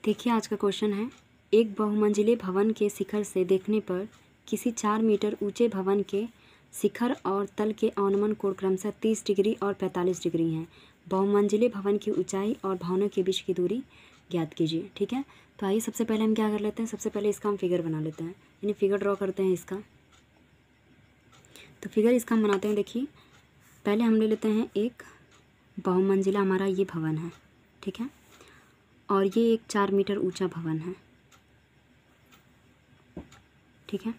देखिए आज का क्वेश्चन है, एक बहुमंजिले भवन के शिखर से देखने पर किसी 4 मीटर ऊंचे भवन के शिखर और तल के अवनमन कोण क्रमशः 30 डिग्री और 45 डिग्री हैं। बहुमंजिले भवन की ऊंचाई और भवनों के बीच की दूरी ज्ञात कीजिए। ठीक है, तो आइए सबसे पहले हम क्या कर लेते हैं, सबसे पहले इसका हम फिगर बना लेते हैं, यानी फिगर ड्रॉ करते हैं इसका। तो फिगर इसका हम बनाते हैं। देखिए पहले हम ले लेते हैं एक बहुमंजिला हमारा ये भवन है, ठीक है, और ये एक 4 मीटर ऊंचा भवन है, ठीक है।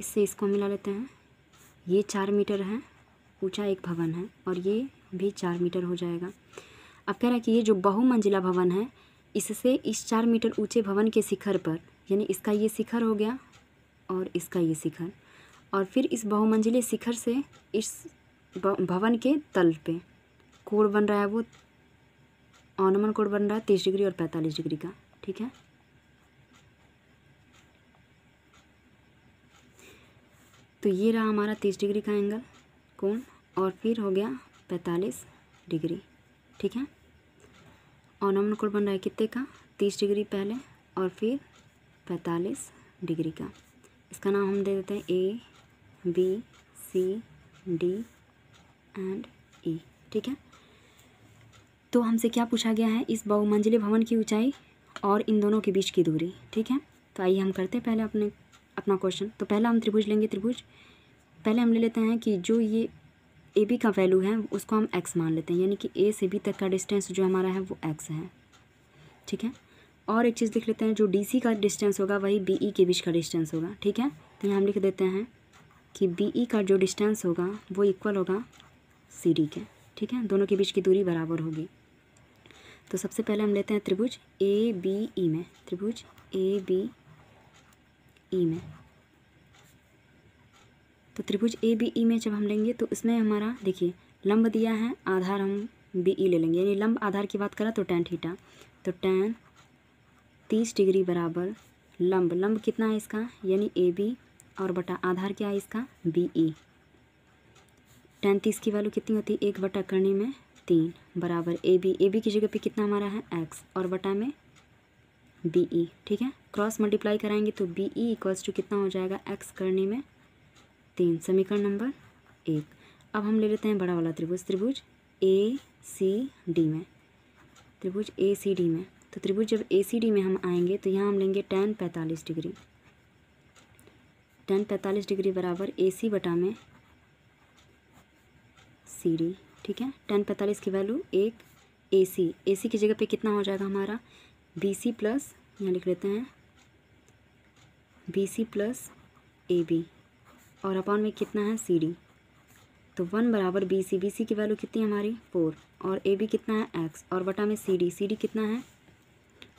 इससे इसको मिला लेते हैं। ये 4 मीटर है ऊंचा एक भवन है और ये भी 4 मीटर हो जाएगा। अब कह रहा है कि ये जो बहुमंजिला भवन है इससे इस 4 मीटर ऊंचे भवन के शिखर पर, यानी इसका ये शिखर हो गया और इसका ये शिखर, और फिर इस बहुमंजिले शिखर से इस भवन के तल पे कोण बन रहा है, वो अवनमन कोण बन रहा है 30 डिग्री और 45 डिग्री का, ठीक है। तो ये रहा हमारा 30 डिग्री का एंगल कोण और फिर हो गया 45 डिग्री, ठीक है। अवनमन कोण बन रहा है कितने का, 30 डिग्री पहले और फिर 45 डिग्री का। इसका नाम हम दे देते हैं A B C D and E, ठीक है। तो हमसे क्या पूछा गया है, इस बहुमंजिले भवन की ऊंचाई और इन दोनों के बीच की दूरी, ठीक है। तो आइए हम करते हैं पहले अपना क्वेश्चन। तो पहला हम त्रिभुज लेंगे। त्रिभुज पहले हम ले लेते हैं कि जो ये ए बी का वैल्यू है उसको हम एक्स मान लेते हैं, यानी कि ए से बी तक का डिस्टेंस जो हमारा है वो एक्स है, ठीक है। और एक चीज़ लिख लेते हैं, जो डी सी का डिस्टेंस होगा वही बी ई के बीच का डिस्टेंस होगा, ठीक है। तो यहाँ हम लिख देते हैं कि बी ई का जो डिस्टेंस होगा वो इक्वल होगा सी डी के, ठीक है। दोनों के बीच की दूरी बराबर होगी। तो सबसे पहले हम लेते हैं त्रिभुज ए बी ई में, त्रिभुज ए बी ई में। तो त्रिभुज ए बी ई में जब हम लेंगे तो इसमें हमारा देखिए लंब दिया है, आधार हम बी ई ले लेंगे, यानी लंब आधार की बात करें तो tan थीटा, तो tan 30 डिग्री बराबर लंब कितना है इसका, यानी ए बी और बटा आधार क्या है इसका बी ई। tan 30 की वैल्यू कितनी होती है, 1 करने में 3 बराबर ए बी की जगह पे कितना हमारा है एक्स और बटा में बी ई, ठीक है। क्रॉस मल्टीप्लाई कराएंगे तो बी ई इक्वल्स टू कितना हो जाएगा, एक्स करने में 3, समीकरण नंबर 1। अब हम ले लेते हैं बड़ा वाला त्रिभुज, त्रिभुज ए सी डी में, त्रिभुज ए सी डी में। तो त्रिभुज जब ए सी डी में हम आएंगे तो यहाँ हम लेंगे tan 45 डिग्री, tan 45 डिग्री बराबर ए सी बटा में सी डी, ठीक है। tan 45 की वैल्यू 1, ए सी की जगह पे कितना हो जाएगा हमारा बी सी प्लस, यहाँ लिख लेते हैं B C plus A B और अपॉन में कितना है सी डी। तो 1 बराबर बी सी की वैल्यू कितनी है हमारी 4 और ए बी कितना है एक्स और बटा में सी डी कितना है,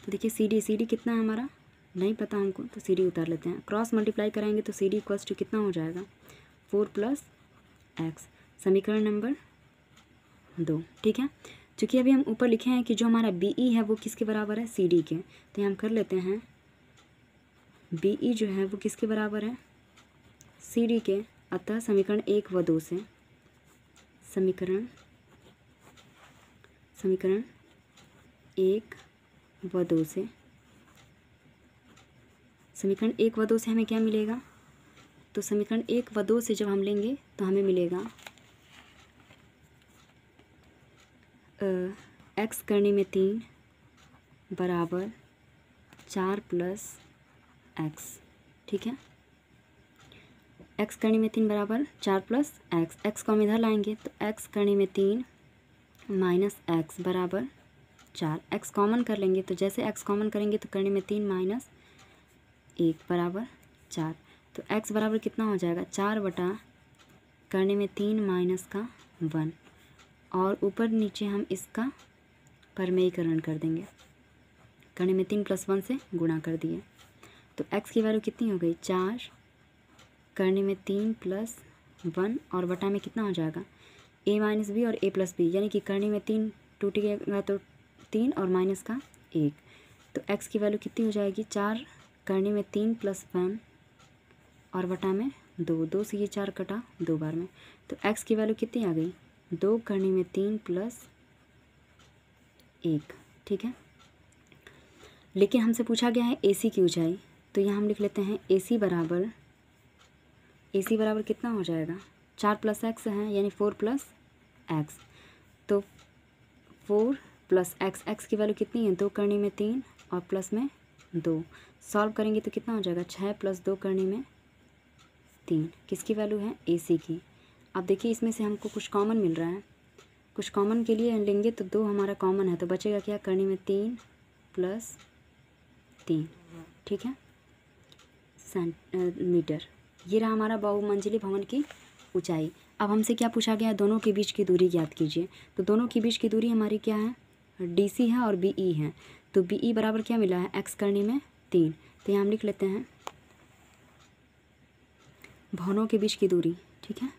तो देखिए सी डी कितना है हमारा नहीं पता हमको, तो सी डी उतार लेते हैं। क्रॉस मल्टीप्लाई कराएंगे तो सी डी इक्वल्स टू कितना हो जाएगा 4 प्लस एक्स, समीकरण नंबर 2, ठीक है। चूँकि अभी हम ऊपर लिखे हैं कि जो हमारा बी ई है वो किसके बराबर है सी डी के, तो हम कर लेते हैं बी ई जो है वो किसके बराबर है सी डी के। अतः समीकरण 1 व 2 से, समीकरण 1 व 2 से, समीकरण 1 व 2 से हमें क्या मिलेगा, तो समीकरण 1 व 2 से जब हम लेंगे तो हमें मिलेगा एक्स करने में 3 बराबर 4 प्लस एक्स, ठीक है। एक्स करने में 3 बराबर 4 प्लस एक्स को हम इधर लाएंगे तो एक्स करने में 3 माइनस एक्स बराबर 4, एक्स कॉमन कर लेंगे तो जैसे एक्स कॉमन करेंगे तो करने में 3 माइनस 1 बराबर 4, तो एक्स बराबर कितना हो जाएगा 4 बटा करने में 3 माइनस का 1 और ऊपर नीचे हम इसका परमेयीकरण कर देंगे, करने में 3 + 1 से गुणा कर दिए। तो x की वैल्यू कितनी हो गई 4 करने में 3 + 1 और बटा में कितना हो जाएगा a माइनस बी और a + b, यानी कि करने में 3 टूटेगा तो 3 और माइनस का 1, तो x की वैल्यू कितनी हो जाएगी 4 करने में 3 + 1 और बटा में 2 से ये 4 कटा 2 बार में, तो x की वैल्यू कितनी आ गई 2 करने में 3 + 1, ठीक है। लेकिन हमसे पूछा गया है AC की ऊंचाई, तो यहाँ हम लिख लेते हैं AC बराबर कितना हो जाएगा, 4 + x है यानी 4 + x, तो 4 + x, x की वैल्यू कितनी है, 2 करनी में 3 और प्लस में 2, सॉल्व करेंगे तो कितना हो जाएगा, 6 + 2 करनी में 3, किसकी वैल्यू है, AC की। अब देखिए इसमें से हमको कुछ कॉमन मिल रहा है, कुछ कॉमन के लिए लेंगे तो 2 हमारा कॉमन है, तो बचेगा क्या, करनी में 3 + 3, ठीक है, मीटर। ये रहा हमारा बहुमंजिली भवन की ऊंचाई। अब हमसे क्या पूछा गया है, दोनों के बीच की दूरी ज्ञात कीजिए। तो दोनों के बीच की दूरी हमारी क्या है, DC है और BE है। तो BE बराबर क्या मिला है, x करनी में 3, तो यहाँ हम लिख लेते हैं भवनों के बीच की दूरी, ठीक है,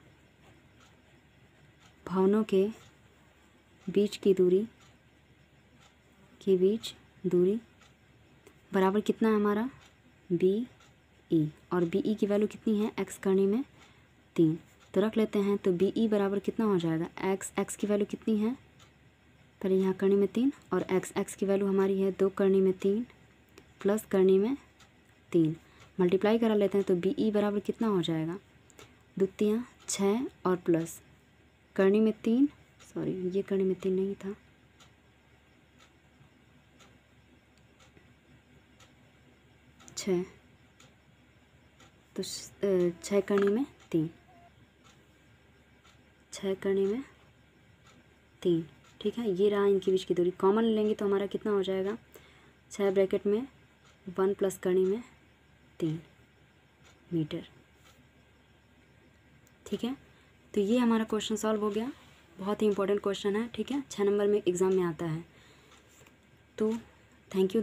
भवनों के बीच की दूरी बराबर कितना है हमारा, BE, और BE की वैल्यू कितनी है, x करनी में 3, तो रख लेते हैं। तो BE बराबर कितना हो जाएगा, x की वैल्यू कितनी है, पहले यहाँ करनी में 3 और x की वैल्यू हमारी है 2 करनी में 3 प्लस करनी में 3, मल्टीप्लाई करा लेते हैं। तो BE बराबर कितना हो जाएगा, 2 × 6 और प्लस करनी में 3, सॉरी ये करनी में 3 नहीं था, छः, तो 6 करनी में 3, 6 करनी में 3, ठीक है। ये रहा इनके बीच की दूरी, कॉमन लेंगे तो हमारा कितना हो जाएगा, 6 ब्रैकेट में 1 प्लस करनी में 3 मीटर, ठीक है। तो ये हमारा क्वेश्चन सॉल्व हो गया, बहुत ही इंपॉर्टेंट क्वेश्चन है, ठीक है, 6 नंबर में एग्ज़ाम में आता है। तो थैंक यू।